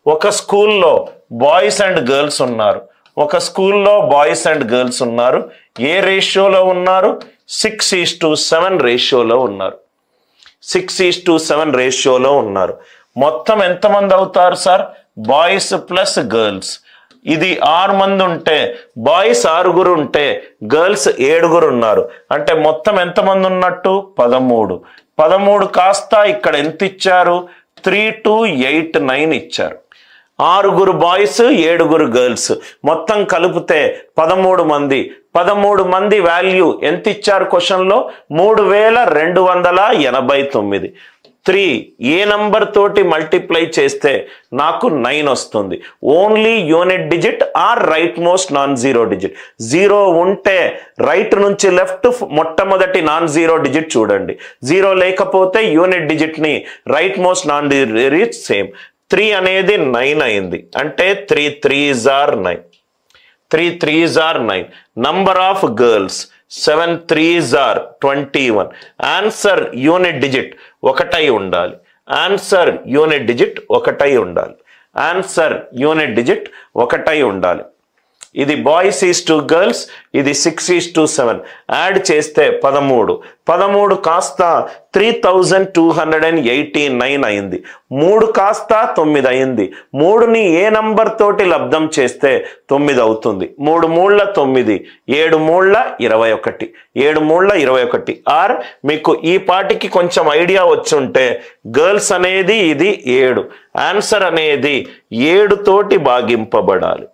ఒక స్కూల్లో boys and girls ఉన్నారు. ఒక స్కూల్లో బాయ్స్ అండ్ గర్ల్స్ ఉన్నారు. ఏ రేషియోలో ఉన్నారు? 6:7 రేషియోలో ఉన్నారు. 6:7 రేషియోలో ఉన్నారు. మొత్తం ఎంతమంది అవుతారు సార్? Boys plus girls. ఇది 6 మంది ఉంటే, బాయ్స్ 6 ఉంటే గర్ల్స్ 7 ఉన్నారు. అంటే మొత్తం ఎంతమంది ఉన్నట్టు? 13. 13 కాస్త ఇక్కడ ఎంత ఇచ్చారు? 3, 2, 8, 9 ఇచ్చారు. 6 బాయ్స్ 7 గర్ల్స్ మొత్తం కలిపితే 13 మంది. 13 మంది వాల్యూ ఎంత ఇచ్చారు క్వశ్చన్లో? 3289. 3 ఏ నంబర్ తోటి మల్టిప్లై చేస్తే నాకు 9 వస్తుంది? Only unit digit or right most non zero digit. 0 ఉంటే రైట్ నుంచి లెఫ్ట్ మొట్టమొదటి నాన్ జీరో డిజిట్ చూడండి. 0 లేకపోతే యూనిట్ డిజిట్ ని right most non digit same. 3 అనేది 9 అయింది. అంటే 3 3s are 9. 3 3s are 9. Number of girls 7 3s are 21. Answer unit digit ఒకటై ఉండాలి. ఆన్సర్ యూనిట్ డిజిట్ ఒకటై ఉండాలి. ఆన్సర్ యూనిట్ డిజిట్ ఒకటై ఉండాలి. ఇది బాయ్స్ ఈస్ టు గర్ల్స్, ఇది 6:7. యాడ్ చేస్తే 13. 13 కాస్త 3289 అయింది. 3 కాస్త 9 అయింది. 3ని ఏ నంబర్ తోటి లబ్ధం చేస్తే 9 అవుతుంది? 3 మూళ్ళ 9, 7 మూళ్ళ 21. 7 మూళ్ళ 21. ఆర్ మీకు ఈ పాటికి కొంచెం ఐడియా వచ్చుంటే గర్ల్స్ అనేది ఇది 7. ఆన్సర్ అనేది 7 తోటి భాగింపబడాలి.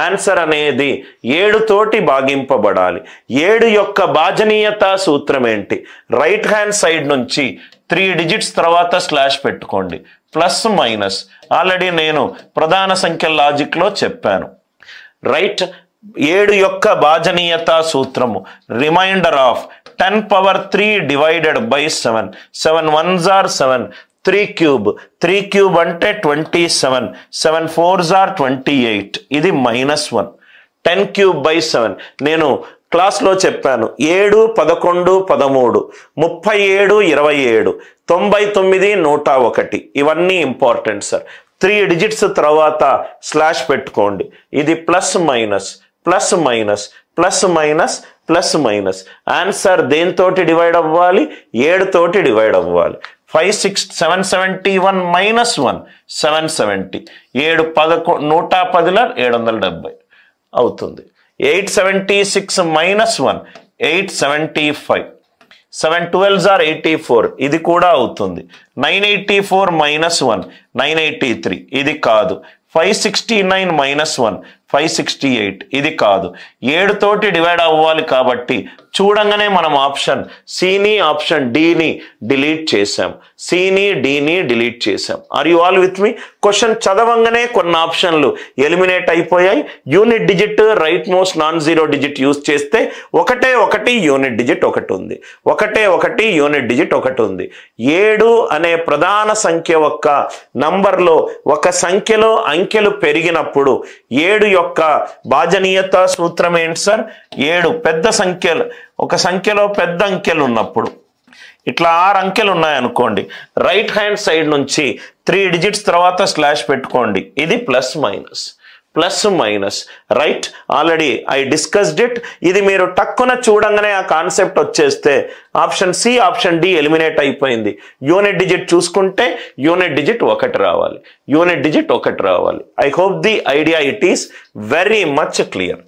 ఆన్సర్ అనేది 7 తోటి భాగింపబడాలి. 7 యొక్క భాజనీయత సూత్రం ఏంటి? రైట్ హ్యాండ్ సైడ్ నుంచి 3 డిజిట్స్ తర్వాత స్లాష్ పెట్టుకోండి. ప్లస్ మైనస్ ఆల్రెడీ నేను ప్రధాన సంఖ్యల లాజిక్ లో చెప్పాను. రైట్ 7 యొక్క భాజనీయత సూత్రము remainder of 10⁻³ divided by 7. 7 1s are 7. 3 cube. 3 cube అంటే 27. 7 4s are 28. ఇది -1. 10 cube by 7. నేను క్లాస్లో చెప్పాను. 7 11 13 37 27 99 101. ఇవన్నీ ఇంపార్టెంట్ సార్. 3 డిజిట్స్ తర్వాత స్లాష్ పెట్టుకోండి. ఇది plus minus plus minus plus minus plus minus. Answer దేనితోటి డివైడ్ అవ్వాలి? 7 తోటి డివైడ్ అవ్వాలి. 771 - 1 770. 7 110 770 అవుతుంది. 876 - 1 875. 7 12s are 84. ఇది కూడా అవుతుంది. 984 - 1 983. ఇది కాదు. 569 - 1 568. ఇది కాదు. 7 తోటి డివైడ్ అవ్వాలి కాబట్టి చూడంగానే మనం ఆప్షన్ సిని ఆప్షన్ డిని డిలీట్ చేసాం. సిని డిని డిలీట్ చేసాం. Are you all with me? Question చదవంగానే కొన్ని ఆప్షన్లు ఎలిమినేట్ అయిపోయాయి. Unit digit right most non zero digit use చేస్తే 1 యూనిట్ డిజిట్ ఒకటి ఉంది. 1 యూనిట్ డిజిట్ ఒకటి ఉంది. 7 అనే ప్రధాన సంఖ్య యొక్క నంబర్లో ఒక సంఖ్యలో అంకెలు పెరిగినప్పుడు 7 యొక్క భాజనీయత సూత్రం ఏంటి సార్? 7 పెద్ద సంఖ్యలు, ఒక సంఖ్యలో పెద్ద అంకెలు ఉన్నప్పుడు ఇట్లా 6 అంకెలు ఉన్నాయనుకోండి, రైట్ హ్యాండ్ సైడ్ నుంచి 3 డిజిట్స్ తర్వాత స్లాష్ పెట్టుకోండి. ఇది plus minus plus minus. Right, already I discussed it. ఇది మీరు టక్కున చూడంగానే ఆ కాన్సెప్ట్ వచ్చేస్తే option C option D eliminate అయిపోయింది. యూనిట్ డిజిట్ చూసుకుంటే యూనిట్ డిజిట్ 1 రావాలి. యూనిట్ డిజిట్ 1 రావాలి. I hope the idea it is very much clear.